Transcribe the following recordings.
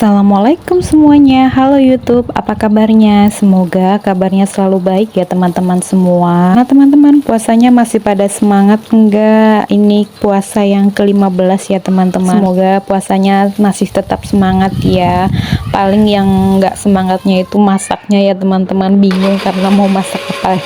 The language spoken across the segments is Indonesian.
Assalamualaikum semuanya. Halo YouTube, apa kabarnya? Semoga kabarnya selalu baik ya teman-teman semua. Nah teman-teman, puasanya masih pada semangat enggak? Ini puasa yang ke-15 ya teman-teman. Semoga puasanya masih tetap semangat ya. Paling yang enggak semangatnya itu masaknya ya teman-teman. Bingung karena mau masak apa.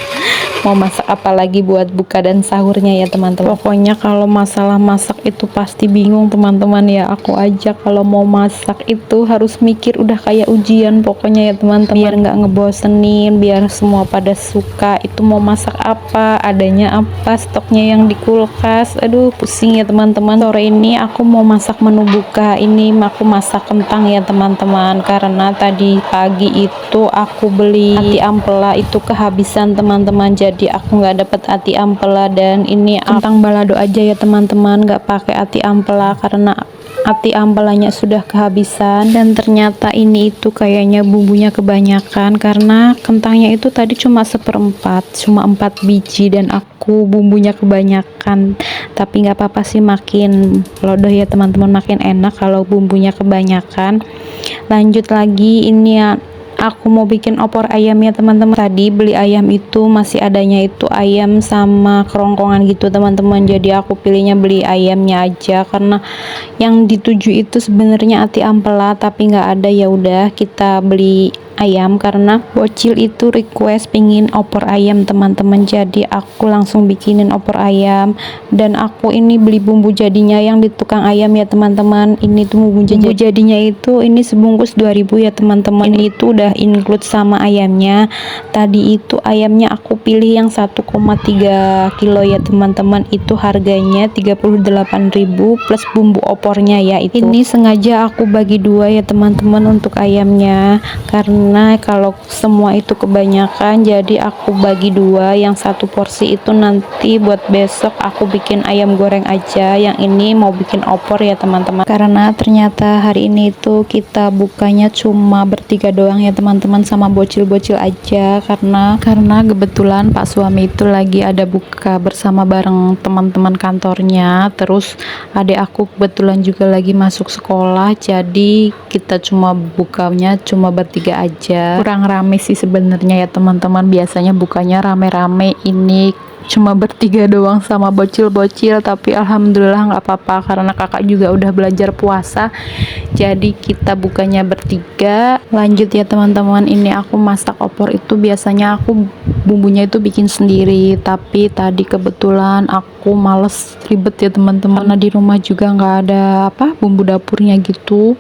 Mau masak apa lagi buat buka dan sahurnya ya teman-teman. Pokoknya kalau masalah masak itu pasti bingung teman-teman ya. Aku aja kalau mau masak itu harus mikir udah kayak ujian pokoknya ya teman-teman. Biar nggak ngebosenin, biar semua pada suka. Itu mau masak apa, adanya apa, stoknya yang di kulkas. Aduh pusing ya teman-teman. Sore ini aku mau masak menu buka. Ini aku masak kentang ya teman-teman. Karena tadi pagi itu aku beli ati ampela itu kehabisan teman-teman. Jadi aku nggak dapet ati ampela dan ini kentang balado aja ya teman-teman, nggak pakai ati ampela karena ati ampelanya sudah kehabisan. Dan ternyata ini itu kayaknya bumbunya kebanyakan karena kentangnya itu tadi cuma seperempat, cuma 4 biji dan aku bumbunya kebanyakan. Tapi nggak apa-apa sih, makin lodoh ya teman-teman, makin enak kalau bumbunya kebanyakan. Lanjut lagi, ini ya aku mau bikin opor ayam ya teman-teman. Tadi beli ayam itu masih adanya itu ayam sama kerongkongan gitu teman-teman, jadi aku pilihnya beli ayamnya aja karena yang dituju itu sebenarnya ati ampela tapi nggak ada. Ya udah kita beli ayam karena bocil itu request pingin opor ayam teman-teman, jadi aku langsung bikinin opor ayam. Dan aku ini beli bumbu jadinya yang di tukang ayam ya teman-teman. Ini tuh bumbu jadinya itu ini sebungkus 2000 ya teman-teman. Ini itu udah include sama ayamnya. Tadi itu ayamnya aku pilih yang 1,3 kilo ya teman-teman, itu harganya 38.000 plus bumbu opornya ya. Itu ini sengaja aku bagi dua ya teman-teman untuk ayamnya karena kalau semua itu kebanyakan, jadi aku bagi dua. Yang satu porsi itu nanti buat besok aku bikin ayam goreng aja, yang ini mau bikin opor ya teman-teman. Karena ternyata hari ini itu kita bukanya cuma bertiga doang ya teman-teman, sama bocil-bocil aja karena kebetulan Pak suami itu lagi ada buka bersama bareng teman-teman kantornya. Terus adik aku kebetulan juga lagi masuk sekolah, jadi kita cuma bukanya cuma bertiga aja. Kurang rame sih sebenarnya ya teman-teman, biasanya bukanya rame-rame, ini cuma bertiga doang sama bocil-bocil. Tapi alhamdulillah nggak apa-apa karena kakak juga udah belajar puasa, jadi kita bukanya bertiga. Lanjut ya teman-teman, ini aku masak opor itu biasanya aku bumbunya itu bikin sendiri, tapi tadi kebetulan aku males ribet ya teman-teman karena di rumah juga nggak ada bumbu dapurnya gitu,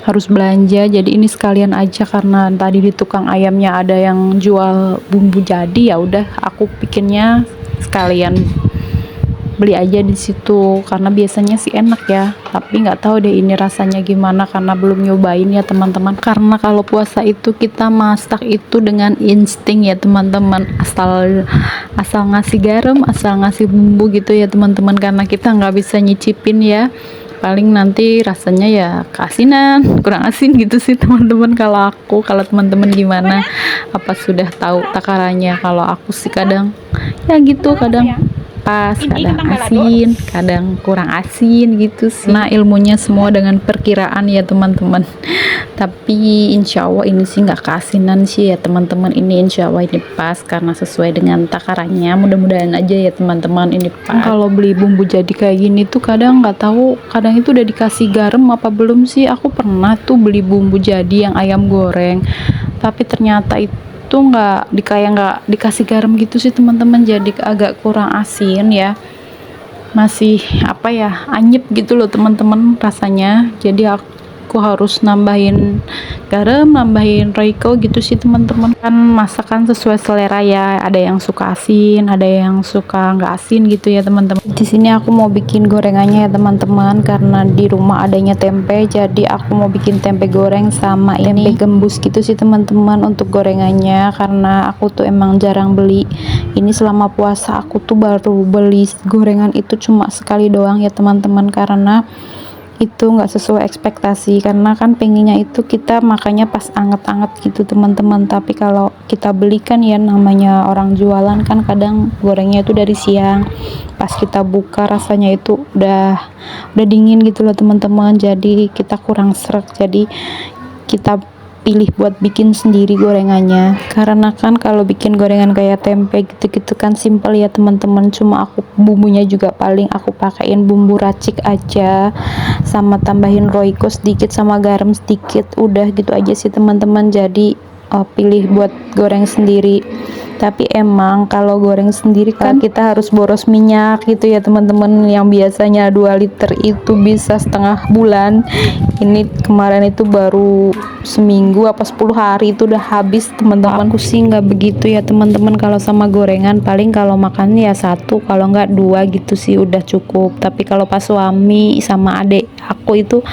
harus belanja. Jadi ini sekalian aja karena tadi di tukang ayamnya ada yang jual bumbu jadi, ya udah aku bikinnya sekalian beli aja di situ karena biasanya sih enak ya, tapi nggak tahu deh ini rasanya gimana karena belum nyobain ya teman-teman. Karena kalau puasa itu kita masak itu dengan insting ya teman-teman, asal ngasih garam, asal ngasih bumbu gitu ya teman-teman, karena kita nggak bisa nyicipin ya, paling nanti rasanya ya keasinan, kurang asin gitu sih teman-teman. Kalau aku, kalau teman-teman gimana, apa sudah tahu takarannya? Kalau aku sih kadang ya gitu, kadang pas, kadang asin, kadang kurang asin gitu sih. Nah ilmunya semua dengan perkiraan ya teman-teman. Tapi insya Allah ini sih nggak keasinan sih ya teman-teman, ini insya Allah ini pas karena sesuai dengan takarannya. Mudah-mudahan aja ya teman-teman ini pas. Kalau beli bumbu jadi kayak gini tuh kadang nggak tahu, kadang itu udah dikasih garam apa belum sih. Aku pernah tuh beli bumbu jadi yang ayam goreng, tapi ternyata itu nggak dikasih garam gitu sih teman-teman, jadi agak kurang asin ya, masih anyep gitu loh teman-teman rasanya. Jadi aku harus nambahin garam, nambahin Royco gitu sih teman-teman. Kan masakan sesuai selera ya, ada yang suka asin, ada yang suka nggak asin gitu ya teman-teman. Di sini aku mau bikin gorengannya ya teman-teman, karena di rumah adanya tempe, jadi aku mau bikin tempe goreng sama tempe gembus gitu sih teman-teman untuk gorengannya, karena aku tuh emang jarang beli. Ini selama puasa aku tuh baru beli gorengan itu cuma sekali doang ya teman-teman, karena itu nggak sesuai ekspektasi, karena kan pengennya itu kita makanya pas anget-anget gitu teman-teman. Tapi kalau kita belikan ya, namanya orang jualan kan kadang gorengnya itu dari siang, pas kita buka rasanya itu udah dingin gitu loh teman-teman, jadi kita kurang srek. Jadi kita pilih buat bikin sendiri gorengannya, karena kan kalau bikin gorengan kayak tempe gitu-gitu kan simple ya teman-teman. Cuma aku bumbunya juga paling aku pakein bumbu racik aja, sama tambahin royco sedikit sama garam sedikit, udah gitu aja sih teman-teman. Jadi pilih buat goreng sendiri. Tapi emang kalau goreng sendiri kan kita harus boros minyak gitu ya teman-teman, yang biasanya 2 liter itu bisa setengah bulan. Ini kemarin itu baru seminggu apa 10 hari itu udah habis teman-teman. Aku sih nggak begitu ya teman-teman, kalau sama gorengan paling kalau makan ya 1, kalau nggak 2 gitu sih udah cukup. Tapi kalau pas suami sama adik aku itu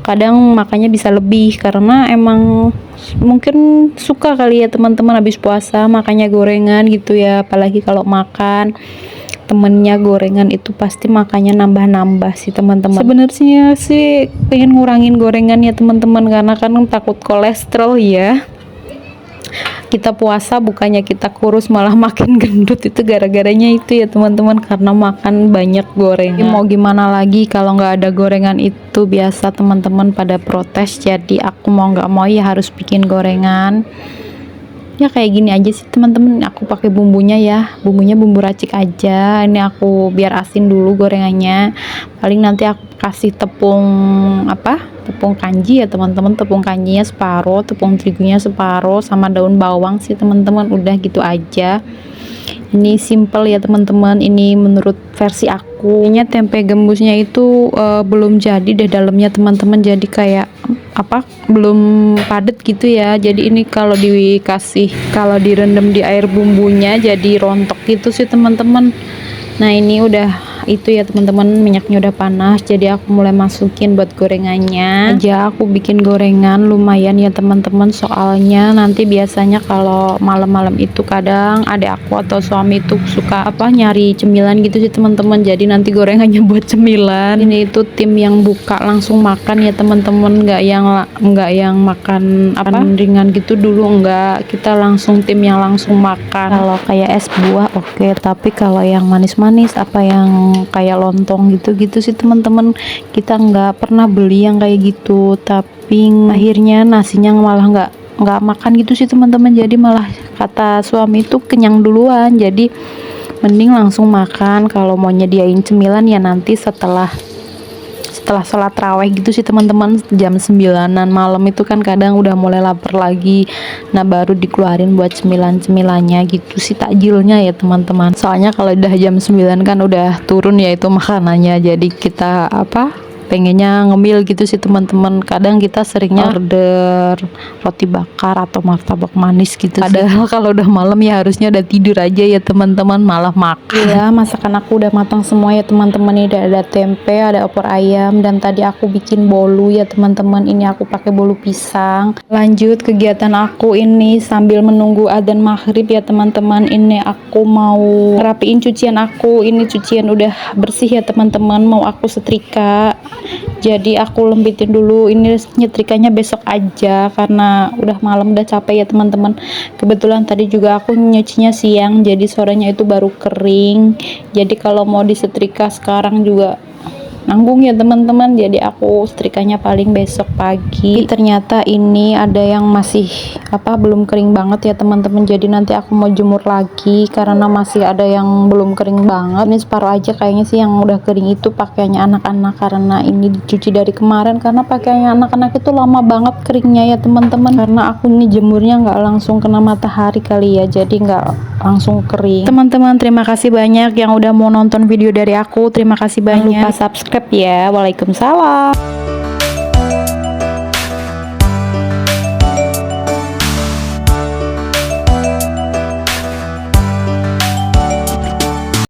kadang makannya bisa lebih, karena emang mungkin suka kali ya teman-teman habis puasa makanya gorengan gitu ya. Apalagi kalau makan temennya gorengan itu pasti makannya nambah-nambah sih teman-teman. Sebenarnya sih pengen ngurangin gorengan ya teman-teman, karena kan takut kolesterol ya. Kita puasa bukannya kita kurus malah makin gendut, itu gara-garanya itu ya teman-teman, karena makan banyak gorengan. Mau gimana lagi kalau nggak ada gorengan itu, biasa teman-teman pada protes, jadi aku mau nggak mau ya harus bikin gorengan. Ya kayak gini aja sih teman-teman, aku pakai bumbunya ya, bumbunya bumbu racik aja. Ini aku biar asin dulu gorengannya. Paling nanti aku kasih tepung tepung kanji ya teman-teman, tepung kanjinya separuh, tepung terigunya separuh, sama daun bawang sih teman-teman. Udah gitu aja. Ini simple ya teman-teman, ini menurut versi aku. Ini tempe gembusnya itu belum jadi deh dalamnya teman-teman, jadi kayak belum padat gitu ya. Jadi ini kalau direndam di air bumbunya jadi rontok gitu sih teman-teman. Nah ini udah itu ya teman-teman, minyaknya udah panas, jadi aku mulai masukin buat gorengannya aja. Aku bikin gorengan lumayan ya teman-teman, soalnya nanti biasanya kalau malam-malam itu kadang adek aku atau suami itu suka nyari cemilan gitu sih teman-teman, jadi nanti gorengannya buat cemilan. Ini itu tim yang buka langsung makan ya teman-teman, nggak yang makan ringan gitu dulu, enggak, kita langsung tim yang langsung makan. Kalau kayak es buah oke, tapi kalau yang manis-manis yang kayak lontong gitu sih teman-teman, kita nggak pernah beli yang kayak gitu. Tapi akhirnya nasinya malah nggak makan gitu sih teman-teman, jadi malah kata suami itu kenyang duluan, jadi mending langsung makan. Kalau mau nyediain cemilan ya nanti setelah sholat raweh gitu sih teman-teman, jam 9-an malam itu kan kadang udah mulai lapar lagi, nah baru dikeluarin buat cemilannya gitu sih, takjilnya ya teman-teman. Soalnya kalau udah jam 9 kan udah turun ya itu makanannya, jadi kita pengennya ngemil gitu sih teman-teman. Kadang kita seringnya order roti bakar atau martabak manis gitu padahal kalau udah malam ya harusnya udah tidur aja ya teman-teman, malah makan. Ya masakan aku udah matang semua ya teman-teman. Ini udah ada tempe, ada opor ayam, dan tadi aku bikin bolu ya teman-teman. Ini aku pakai bolu pisang. Lanjut kegiatan aku ini sambil menunggu adzan maghrib ya teman-teman. Ini aku mau rapiin cucian aku. Ini cucian udah bersih ya teman-teman, mau aku setrika. Jadi aku lempitin dulu, ini nyetrikanya besok aja karena udah malam, udah capek ya teman-teman. Kebetulan tadi juga aku nyucinya siang, jadi sorenya itu baru kering. Jadi kalau mau disetrika sekarang juga nanggung ya teman-teman, jadi aku setrikanya paling besok pagi. Ternyata ini ada yang masih belum kering banget ya teman-teman, jadi nanti aku mau jemur lagi karena masih ada yang belum kering banget. Ini separuh aja kayaknya sih, yang udah kering itu pakaiannya anak-anak, karena ini dicuci dari kemarin, karena pakaiannya anak-anak itu lama banget keringnya ya teman-teman, karena aku ini jemurnya nggak langsung kena matahari kali ya, jadi nggak langsung kering. Teman-teman terima kasih banyak yang udah mau nonton video dari aku, terima kasih banyak. Jangan lupa subscribe ya. Waalaikumsalam.